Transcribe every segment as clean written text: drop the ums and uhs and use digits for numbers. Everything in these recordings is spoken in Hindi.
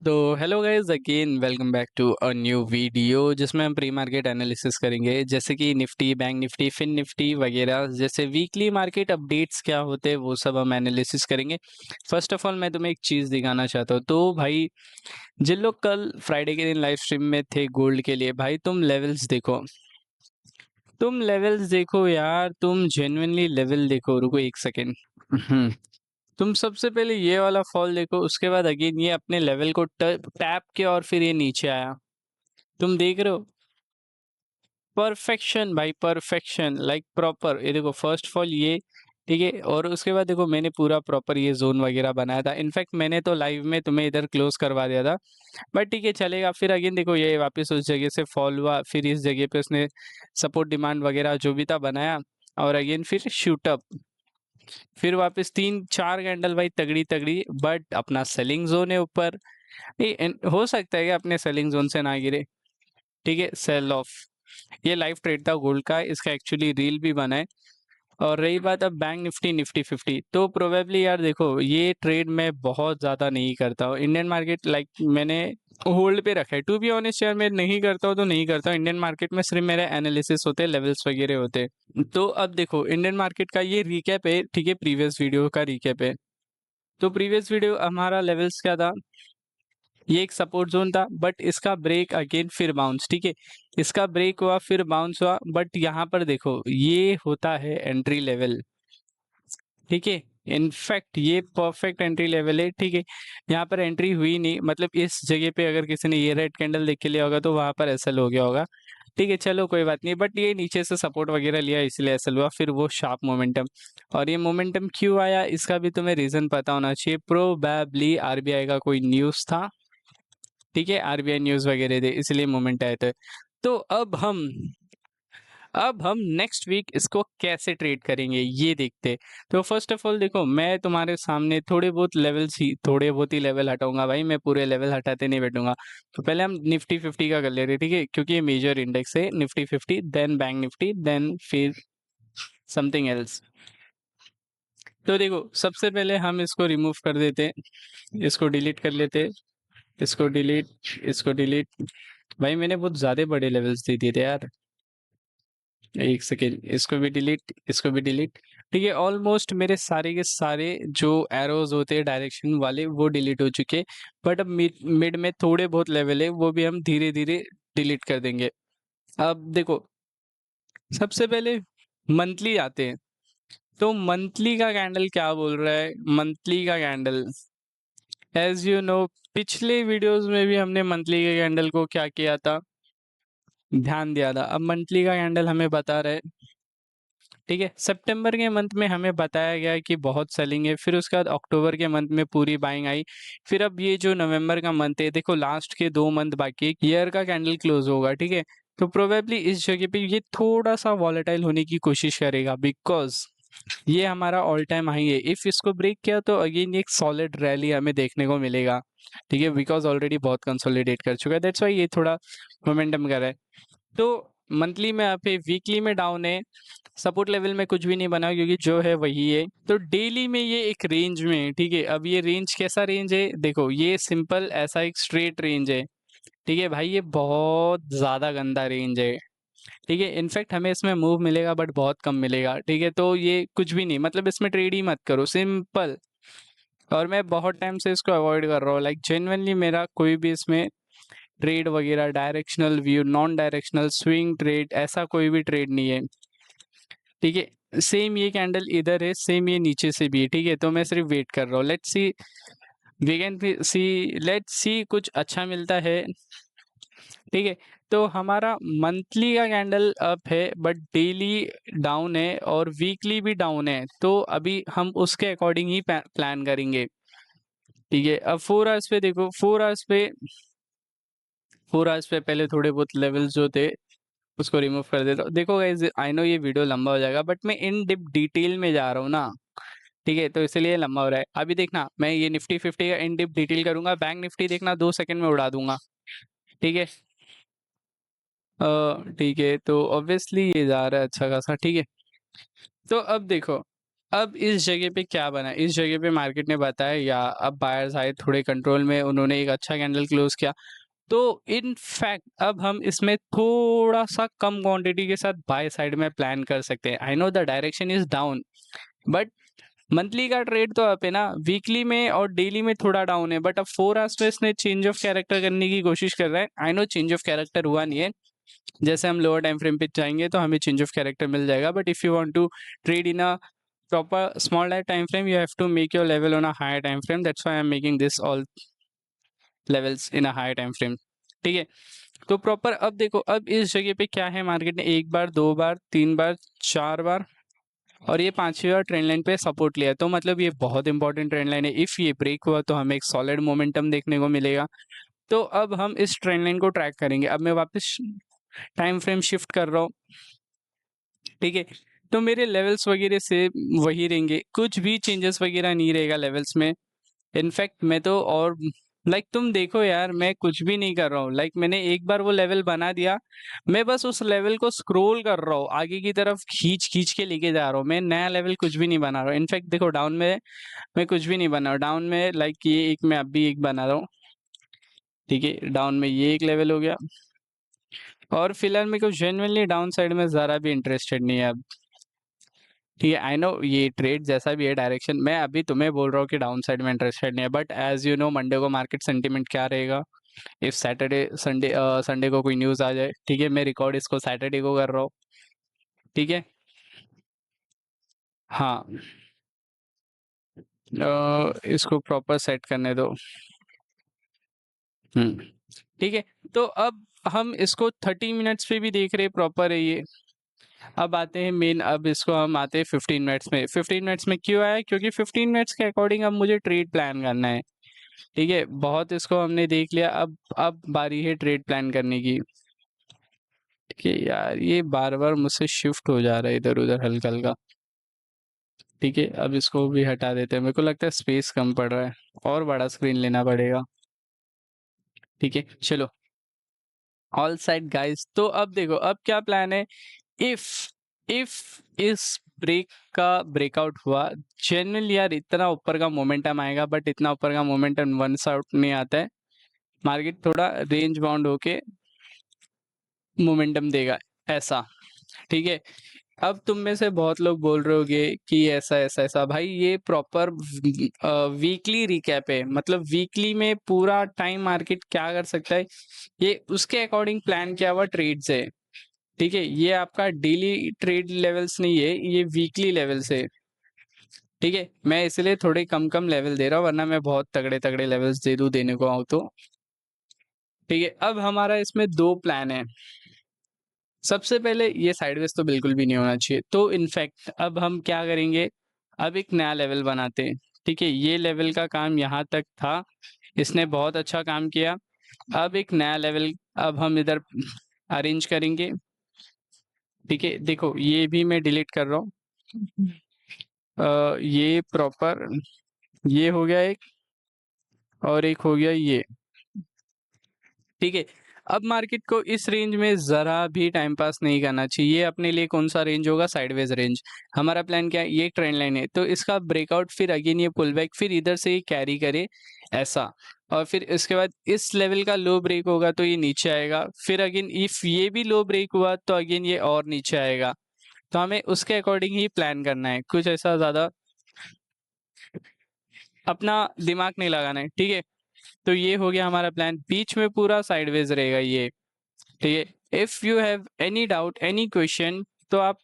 तो hello guys again welcome back to a new video जिसमें हम प्री मार्केट एनालिसिस करेंगे जैसे कि निफ्टी बैंक निफ्टी फिन निफ्टी वगैरह जैसे वीकली मार्केट अपडेट्स क्या होते हैं वो सब हम एनालिसिस करेंगे। फर्स्ट ऑफ ऑल मैं तुम्हें एक चीज़ दिखाना चाहता हूँ। तो भाई जिन लोग कल फ्राइडे के दिन लाइव स्ट्रीम में थे गोल्ड के लिए, भाई तुम लेवल्स देखो, तुम लेवल्स देखो यार, तुम जेन्युइनली लेवल देखो। रुको एक सेकेंड। तुम सबसे पहले ये वाला फॉल देखो, उसके बाद अगेन ये अपने लेवल को टैप किया और फिर ये नीचे आया। तुम देख रहे हो परफेक्शन भाई, परफेक्शन लाइक प्रॉपर। ये देखो फर्स्ट फॉल ये, ठीक है। और उसके बाद देखो मैंने पूरा प्रॉपर ये जोन वगैरह बनाया था। इनफैक्ट मैंने तो लाइव में तुम्हें इधर क्लोज करवा दिया था, बट ठीक है चलेगा। फिर अगेन देखो ये वापस उस जगह से फॉल हुआ, फिर इस जगह पे उसने सपोर्ट डिमांड वगैरह जो भी था बनाया, और अगेन फिर शूट अप, फिर वापस 3-4 कैंडल भाई तगड़ी तगड़ी। बट अपना सेलिंग जोन है ऊपर। हो सकता है कि अपने सेलिंग जोन से ना गिरे, ठीक है। सेल ऑफ, ये लाइव ट्रेड था गोल्ड का, इसका एक्चुअली रील भी बना है। और रही बात अब बैंक निफ्टी निफ्टी 50, तो प्रोबेबली यार देखो ये ट्रेड मैं बहुत ज़्यादा नहीं करता हूँ। इंडियन मार्केट लाइक मैंने होल्ड पे रखा है, टू बी ऑनेस्ट यार। मैं नहीं करता हूँ तो नहीं करता हूँ। इंडियन मार्केट में सिर्फ मेरे एनालिसिस होते हैं, लेवल्स वगैरह होते हैं। तो अब देखो इंडियन मार्केट का ये रिकैप है, ठीक है, प्रीवियस वीडियो का रिकैप है। तो प्रीवियस वीडियो हमारा लेवल्स क्या था, ये एक सपोर्ट जोन था, बट इसका ब्रेक अगेन फिर बाउंस, ठीक है। इसका ब्रेक हुआ फिर बाउंस हुआ, बट यहाँ पर देखो ये होता है एंट्री लेवल, ठीक है। इनफैक्ट ये परफेक्ट एंट्री लेवल है, ठीक है। यहाँ पर एंट्री हुई नहीं, मतलब इस जगह पे अगर किसी ने ये रेड कैंडल देख के लिया होगा तो वहां पर एसएल हो गया होगा, ठीक है। चलो कोई बात नहीं, बट ये नीचे से सपोर्ट वगैरह लिया इसलिए एसएल हुआ, फिर वो शार्प मोमेंटम। और ये मोमेंटम क्यों आया इसका भी तुम्हें रीजन पता होना चाहिए। प्रोबेबली आरबीआई का कोई न्यूज था, ठीक है, आरबीआई न्यूज वगैरह थे इसलिए मोमेंट आए थे। तो अब हम नेक्स्ट वीक इसको कैसे ट्रेड करेंगे ये देखते हैं। तो फर्स्ट ऑफ ऑल देखो मैं तुम्हारे सामने थोड़े बहुत ही लेवल हटाऊंगा भाई, मैं पूरे लेवल हटाते नहीं बैठूंगा। तो पहले हम निफ्टी 50 का कर ले रहे, ठीक है, क्योंकि ये मेजर इंडेक्स है। Nifty 50, then bank Nifty, then फिर समथिंग एल्स। तो देखो सबसे पहले हम इसको रिमूव कर देते, इसको डिलीट कर लेते, इसको डिलीट, इसको डिलीट। भाई मैंने बहुत ज्यादा बड़े लेवल्स दे दिए थे यार। एक सेकेंड, इसको भी डिलीट, इसको भी डिलीट, ठीक है। ऑलमोस्ट मेरे सारे के सारे जो एरोज होते हैं डायरेक्शन वाले वो डिलीट हो चुके। बट अब मिड में थोड़े बहुत लेवल है, वो भी हम धीरे धीरे डिलीट कर देंगे। अब देखो सबसे पहले मंथली आते हैं। तो मंथली का कैंडल क्या बोल रहा है, मंथली का कैंडल एज यू नो पिछले वीडियोस में भी हमने मंथली के कैंडल को क्या किया था, ध्यान दिया था। अब मंथली का कैंडल हमें बता रहा है, ठीक है। सितंबर के मंथ में हमें बताया गया कि बहुत सेलिंग है, फिर उसके बाद अक्टूबर के मंथ में पूरी बाइंग आई। फिर अब ये जो नवंबर का मंथ है, देखो लास्ट के 2 मंथ बाकी, ईयर का कैंडल क्लोज होगा, ठीक है। तो प्रोबेबली इस जगह पे ये थोड़ा सा वॉलेटाइल होने की कोशिश करेगा, बिकॉज ये हमारा ऑल टाइम हाई है। इफ इसको ब्रेक किया तो अगेन एक सॉलिड रैली हमें देखने को मिलेगा, ठीक है, बिकॉज ऑलरेडी बहुत कंसोलिडेट कर चुका है, दैट्स वाई ये थोड़ा मोमेंटम कर रहा है। तो मंथली में आप वीकली में डाउन है, सपोर्ट लेवल में कुछ भी नहीं बना क्योंकि जो है वही है। तो डेली में ये एक रेंज में है, ठीक है। अब ये रेंज कैसा रेंज है देखो, ये सिंपल ऐसा एक स्ट्रेट रेंज है, ठीक है भाई। ये बहुत ज्यादा गंदा रेंज है, ठीक है। इनफैक्ट हमें इसमें मूव मिलेगा बट बहुत कम मिलेगा, ठीक है। तो ये कुछ भी नहीं, मतलब इसमें ट्रेड ही मत करो, सिंपल। और मैं बहुत टाइम से इसको अवॉइड कर रहा हूँ, लाइक जेन्युइनली मेरा कोई भी इसमें ट्रेड वगैरह, directional view, non directional, swing trade, ऐसा कोई भी ट्रेड नहीं है, ठीक है। सेम ये कैंडल इधर है, सेम ये नीचे से भी है, ठीक है। तो मैं सिर्फ वेट कर रहा हूँ, let's see, we can see, let's see कुछ अच्छा मिलता है, ठीक है। तो हमारा मंथली का कैंडल अप है बट डेली डाउन है और वीकली भी डाउन है, तो अभी हम उसके अकॉर्डिंग ही प्लान करेंगे, ठीक है। अब 4 आवर्स पे देखो, 4 आवर्स पे पहले थोड़े बहुत लेवल्स जो थे उसको रिमूव कर देता हूँ। देखो गाइस आई नो ये वीडियो लंबा हो जाएगा, बट मैं इन डिप डिटेल में जा रहा हूँ ना, ठीक है, तो इसलिए लंबा हो रहा है। अभी देखना मैं ये निफ्टी 50 का इन डिप डिटेल करूंगा, बैंक निफ्टी देखना 2 सेकंड में उड़ा दूंगा, ठीक है। ठीक है, तो ऑब्वियसली ये जा रहा है अच्छा खासा, ठीक है। तो अब देखो अब इस जगह पे क्या बना, इस जगह पे मार्केट ने बताया या अब बायर्स आए थोड़े कंट्रोल में, उन्होंने एक अच्छा कैंडल क्लोज किया। तो इन फैक्ट अब हम इसमें थोड़ा सा कम क्वांटिटी के साथ बाय साइड में प्लान कर सकते हैं। I know the direction is down, but monthly का ट्रेड तो अप है ना, वीकली में और डेली में थोड़ा डाउन है, बट अब 4 आवर्स में इसने चेंज ऑफ कैरेक्टर करने की कोशिश कर रहा है। I know change of character हुआ नहीं है, जैसे हम लोअर टाइम फ्रेम पे जाएंगे तो हमें चेंज ऑफ कैरेक्टर मिल जाएगा, but if you want to trade in a proper small time frame, you have to make your level on a higher time frame. That's why I'm making this all levels in a higher time frame. ठीक है, तो प्रॉपर अब देखो, अब इस जगह पे क्या है, मार्केट ने एक बार, दो बार, तीन बार, चार बार और ये पांचवी बार ट्रेंड लाइन पे सपोर्ट लिया, तो मतलब ये बहुत इंपॉर्टेंट ट्रेंड लाइन है। इफ ये ब्रेक हुआ तो हमें एक सॉलिड मोमेंटम देखने को मिलेगा। तो अब हम इस ट्रेंड लाइन को ट्रैक करेंगे। अब मैं वापस टाइम फ्रेम शिफ्ट कर रहा हूँ, ठीक है, तो मेरे लेवल्स वगैरह से वही रहेंगे, कुछ भी चेंजेस वगैरह नहीं रहेगा लेवल्स में। इनफैक्ट मैं तो और तुम देखो यार, मैं कुछ भी नहीं कर रहा हूँ। मैंने एक बार वो लेवल बना दिया, मैं बस उस लेवल को स्क्रॉल कर रहा हूँ, आगे की तरफ खींच खींच के लेके जा रहा हूँ। मैं नया लेवल कुछ भी नहीं बना रहा हूँ। इनफैक्ट देखो डाउन में मैं कुछ भी नहीं बना रहा हूँ। डाउन में ये एक मैं अभी एक बना रहा हूँ, ठीक है, डाउन में ये एक लेवल हो गया। और फिलहाल मेरे को जेन्युइनली डाउन साइड में जरा भी इंटरेस्टेड नहीं है अब। ठीक है, आई नो ये ट्रेड जैसा भी है डायरेक्शन, मैं अभी तुम्हें बोल रहा हूँ कि डाउन साइड में इंटरेस्टेड नहीं है, but as you know Monday को मार्केट सेंटीमेंट क्या रहेगा। इफ सैटरडे संडे संडे को कोई न्यूज़ आ जाए, ठीक है, मैं रिकॉर्ड इसको सैटरडे को कर रहा हूँ, ठीक है। हाँ, इसको प्रॉपर सेट करने दो। ठीक है, तो अब हम इसको 30 मिनट्स पे भी देख रहे प्रॉपर है ये। अब आते हैं मेन, अब इसको हम आते हैं 15 मिनट्स में। 15 मिनट्स में क्यों आया, क्योंकि 15 मिनट्स के अकॉर्डिंग अब मुझे ट्रेड प्लान करना है। ठीक है, बहुत इसको हमने देख लिया, अब बारी है ट्रेड प्लान करने की। ठीक है यार, ये बार बार मुझसे शिफ्ट हो जा रहा है इधर उधर हल्का हल्का। ठीक है, अब इसको भी हटा देते हैं, मेरे को लगता है स्पेस कम पड़ रहा है, और बड़ा स्क्रीन लेना पड़ेगा। ठीक है, चलो, ऑल साइड गाइस। तो अब देखो, अब क्या प्लान है। इफ इफ इस ब्रेक का ब्रेकआउट हुआ, जेन्युइनली यार इतना ऊपर का मोमेंटम आएगा, बट इतना ऊपर का मोमेंटम वन साइड नहीं आता है। मार्केट थोड़ा रेंज बाउंड होके मोमेंटम देगा, ऐसा। ठीक है, अब तुम में से बहुत लोग बोल रहे होगे कि ऐसा ऐसा ऐसा। भाई ये प्रॉपर वीकली रिकैप है, मतलब वीकली में पूरा टाइम मार्केट क्या कर सकता है, ये उसके अकॉर्डिंग प्लान किया हुआ ट्रेड्स है। ठीक है, ये आपका डेली ट्रेड लेवल्स नहीं है, ये वीकली लेवल्स है। ठीक है, मैं इसलिए थोड़े कम कम लेवल दे रहा हूँ, वरना मैं बहुत तगड़े तगड़े लेवल्स दे दूं देने को आऊँ तो। ठीक है, अब हमारा इसमें दो प्लान है। सबसे पहले ये साइडवेज तो बिल्कुल भी नहीं होना चाहिए, तो इनफैक्ट अब हम क्या करेंगे, अब एक नया लेवल बनाते हैं। ठीक है, ये लेवल का काम यहाँ तक था, इसने बहुत अच्छा काम किया। अब एक नया लेवल अब हम इधर अरेंज करेंगे। ठीक है, देखो ये भी मैं डिलीट कर रहा हूँ। ये प्रॉपर ये हो गया एक, और एक हो गया ये। ठीक है, अब मार्केट को इस रेंज में जरा भी टाइम पास नहीं करना चाहिए। ये अपने लिए कौन सा रेंज होगा, साइडवेज रेंज। हमारा प्लान क्या है, ये ट्रेंड लाइन है, तो इसका ब्रेकआउट, फिर अगेन ये पुल बैक, फिर इधर से ये कैरी करे ऐसा। और फिर इसके बाद इस लेवल का लो ब्रेक होगा तो ये नीचे आएगा, फिर अगेन इफ ये भी लो ब्रेक हुआ तो अगेन ये और नीचे आएगा। तो हमें उसके अकॉर्डिंग ही प्लान करना है, कुछ ऐसा ज्यादा अपना दिमाग नहीं लगाना है। ठीक है, तो ये हो गया हमारा प्लान, बीच में पूरा साइडवेज रहेगा ये। ठीक है, if you have any doubt, any question, तो आप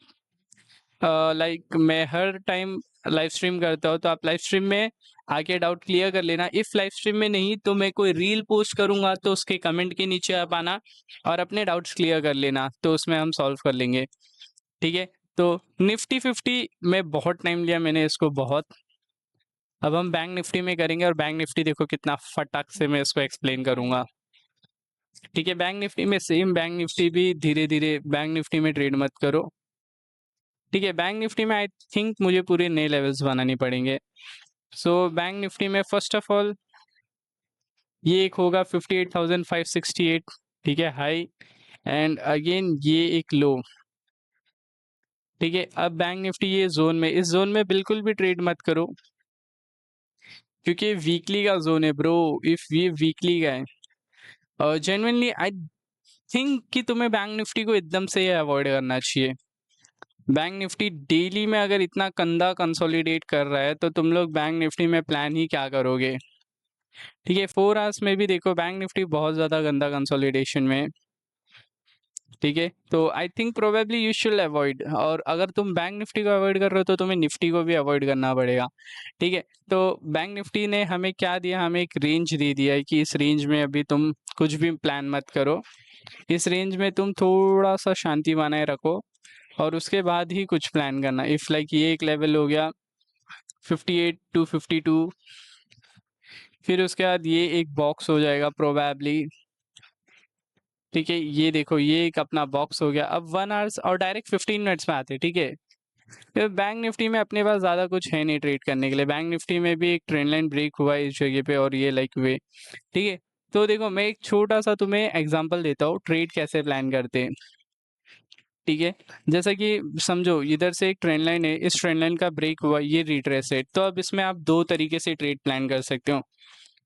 मैं हर टाइम लाइव स्ट्रीम करता हूँ, तो आप लाइव स्ट्रीम में आके डाउट क्लियर कर लेना। इफ लाइव स्ट्रीम में नहीं तो मैं कोई रील पोस्ट करूंगा, तो उसके कमेंट के नीचे आप आना और अपने डाउट्स क्लियर कर लेना, तो उसमें हम सॉल्व कर लेंगे। ठीक है, तो निफ्टी 50 में बहुत टाइम लिया मैंने इसको, बहुत। अब हम बैंक निफ्टी में करेंगे, और बैंक निफ्टी देखो कितना फटाक से मैं इसको एक्सप्लेन करूंगा। ठीक है, बैंक निफ्टी में सेम, बैंक निफ्टी भी धीरे धीरे, बैंक निफ्टी में ट्रेड मत करो। ठीक है, बैंक निफ्टी में आई थिंक मुझे पूरे नए लेवल्स बनाने पड़ेंगे। सो बैंक निफ्टी में फर्स्ट ऑफ ऑल ये एक होगा 58,568, ठीक है, हाई, एंड अगेन ये एक लो। ठीक है, अब बैंक निफ्टी ये जोन में, इस जोन में बिल्कुल भी ट्रेड मत करो, क्योंकि ये वीकली का जोन है ब्रो। इफ ये वीकली का है, और जेन्युइनली आई थिंक कि तुम्हें बैंक निफ्टी को एकदम से अवॉइड करना चाहिए। बैंक निफ्टी डेली में अगर इतना कंधा कंसोलिडेट कर रहा है, तो तुम लोग बैंक निफ्टी में प्लान ही क्या करोगे? ठीक है, 4 आवर्स में भी देखो बैंक निफ्टी बहुत ज़्यादा गंदा कंसोलिडेशन में है। ठीक है, तो I think probably you should avoid, और अगर तुम बैंक निफ्टी को अवॉइड कर रहे हो तो तुम्हें निफ्टी को भी अवॉइड करना पड़ेगा। ठीक है, तो बैंक निफ्टी ने हमें क्या दिया? हमें एक रेंज दे दिया है कि इस रेंज में अभी तुम कुछ भी प्लान मत करो, इस रेंज में तुम थोड़ा सा शांति बनाए रखो, और उसके बाद ही कुछ प्लान करना। इफ लाइक ये एक लेवल हो गया 58 टू 52, फिर उसके बाद ये एक बॉक्स हो जाएगा प्रोबेबली। ठीक है, ये देखो ये एक अपना बॉक्स हो गया। अब 1 आवर्स और डायरेक्ट 15 मिनट्स में आते हैं। ठीक है, फिर बैंक निफ्टी में अपने पास ज़्यादा कुछ है नहीं ट्रेड करने के लिए। बैंक निफ्टी में भी एक ट्रेंड लाइन ब्रेक हुआ है इस जगह पे, और ये लाइक वे। ठीक है, तो देखो मैं एक छोटा सा तुम्हें एग्जांपल देता हूँ ट्रेड कैसे प्लान करते हैं। ठीक है, जैसा कि समझो इधर से एक ट्रेंड लाइन है, इस ट्रेंड लाइन का ब्रेक हुआ, ये रिट्रेस है, तो अब इसमें आप दो तरीके से ट्रेड प्लान कर सकते हो।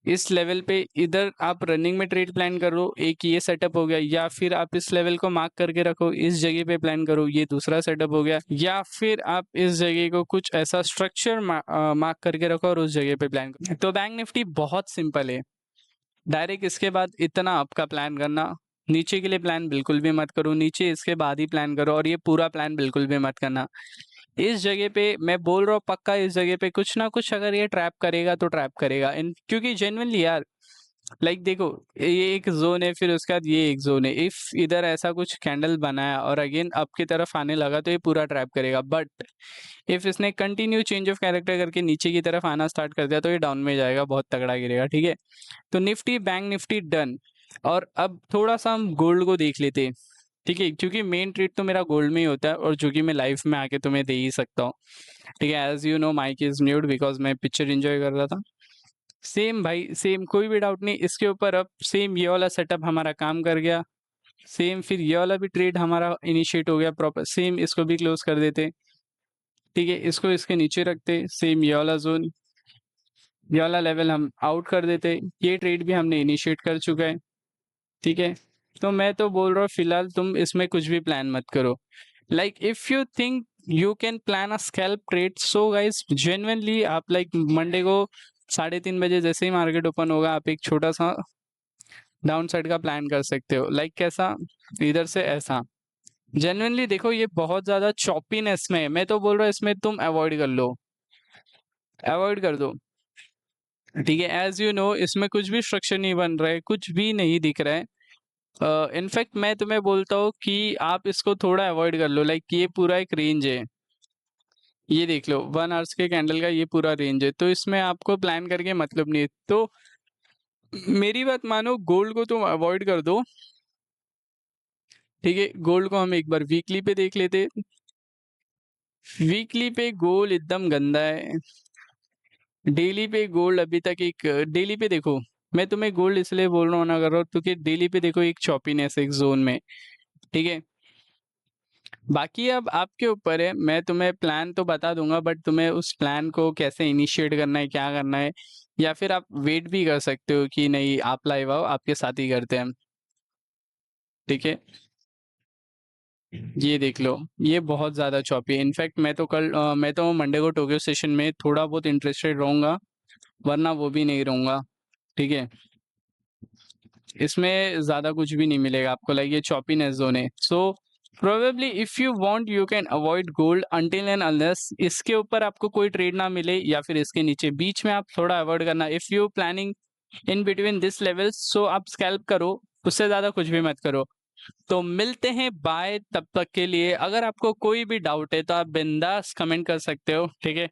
इस लेवल पे इधर आप रनिंग में ट्रेड प्लान करो, एक ये सेटअप हो गया, या फिर आप इस लेवल को मार्क करके रखो, इस जगह पे प्लान करो, ये दूसरा सेटअप हो गया, या फिर आप इस जगह को कुछ ऐसा स्ट्रक्चर मार्क करके रखो और उस जगह पे प्लान करो। तो बैंक निफ्टी बहुत सिंपल है, डायरेक्ट इसके बाद इतना आपका प्लान करना, नीचे के लिए प्लान बिल्कुल भी मत करो, नीचे इसके बाद ही प्लान करो, और ये पूरा प्लान बिल्कुल भी मत करना। इस जगह पे मैं बोल रहा हूँ पक्का, इस जगह पे कुछ ना कुछ अगर ये ट्रैप करेगा तो ट्रैप करेगा इन, क्योंकि जेन्युइनली यार लाइक देखो ये एक जोन है, फिर उसके बाद ये एक जोन है। इफ इधर ऐसा कुछ कैंडल बनाया और अगेन अप की तरफ आने लगा तो ये पूरा ट्रैप करेगा, बट इफ इसने कंटिन्यू चेंज ऑफ कैरेक्टर करके नीचे की तरफ आना स्टार्ट कर दिया तो ये डाउन में जाएगा, बहुत तगड़ा गिरेगा। ठीक है, तो निफ्टी बैंक निफ्टी डन। और अब थोड़ा सा हम गोल्ड को देख लेते हैं। ठीक है, क्योंकि मेन ट्रेड तो मेरा गोल्ड में ही होता है, और जो कि मैं लाइफ में आके तुम्हें दे ही सकता हूँ। ठीक है, as you know mic is mute because मैं पिक्चर एंजॉय कर रहा था। सेम भाई सेम, कोई भी डाउट नहीं इसके ऊपर। अब सेम ये वाला सेटअप हमारा काम कर गया, सेम फिर ये वाला भी ट्रेड हमारा इनिशिएट हो गया प्रॉपर, सेम इसको भी क्लोज कर देते। ठीक है, इसको इसके नीचे रखते, सेम ये वाला जोन, ये वाला लेवल हम आउट कर देते, ये ट्रेड भी हमने इनिशिएट कर चुका है। ठीक है, तो मैं तो बोल रहा हूँ फिलहाल तुम इसमें कुछ भी प्लान मत करो। Like if you think you can plan a scalp trade, so guys genuinely आप लाइक मंडे को 3:30 बजे जैसे ही मार्केट ओपन होगा, आप एक छोटा सा डाउन साइड का प्लान कर सकते हो। लाइक कैसा? इधर से ऐसा। जेन्युइनली देखो ये बहुत ज्यादा चॉपीनेस में है, मैं तो बोल रहा हूँ इसमें तुम अवॉइड कर लो, अवॉइड कर दो। ठीक है, एज यू नो इसमें कुछ भी स्ट्रक्चर नहीं बन रहा है, कुछ भी नहीं दिख रहा है। इनफैक्ट मैं तुम्हें बोलता हूँ कि आप इसको थोड़ा अवॉइड कर लो। लाइक ये पूरा एक रेंज है, ये देख लो 1 आवर्स के कैंडल का ये पूरा रेंज है, तो इसमें आपको प्लान करके मतलब नहीं है। तो मेरी बात मानो, गोल्ड को तुम अवॉइड कर दो। ठीक है, गोल्ड को हम एक बार वीकली पे देख लेते। वीकली पे गोल्ड एकदम गंदा है। डेली पे गोल्ड अभी तक एक, डेली पे देखो, मैं तुम्हें गोल्ड इसलिए बोल रहा हूँ ना कर रहा हूँ क्योंकि डेली पे देखो एक चॉपीनेस एक जोन में। ठीक है, बाकी अब आपके ऊपर है, मैं तुम्हें प्लान तो बता दूंगा, बट तुम्हें उस प्लान को कैसे इनिशिएट करना है, क्या करना है, या फिर आप वेट भी कर सकते हो कि नहीं आप लाइव आओ आपके साथ ही करते हैं हम। ठीक है, ये देख लो ये बहुत ज़्यादा चॉपी है। इनफैक्ट मैं तो कल मैं तो मंडे को टोक्यो सेशन में थोड़ा बहुत इंटरेस्टेड रहूंगा, वरना वो भी नहीं रहूंगा। ठीक है, इसमें ज़्यादा कुछ भी नहीं मिलेगा आपको, लाइक ये चॉपीनेस जोन है। So probably if you want you can avoid gold until and unless इसके ऊपर आपको कोई ट्रेड ना मिले, या फिर इसके नीचे बीच में आप थोड़ा अवॉइड करना। If you planning in between this level, so आप स्कैल्प करो, उससे ज़्यादा कुछ भी मत करो। तो मिलते हैं बाय, तब तक के लिए अगर आपको कोई भी डाउट है तो आप बिंदास कमेंट कर सकते हो। ठीक है।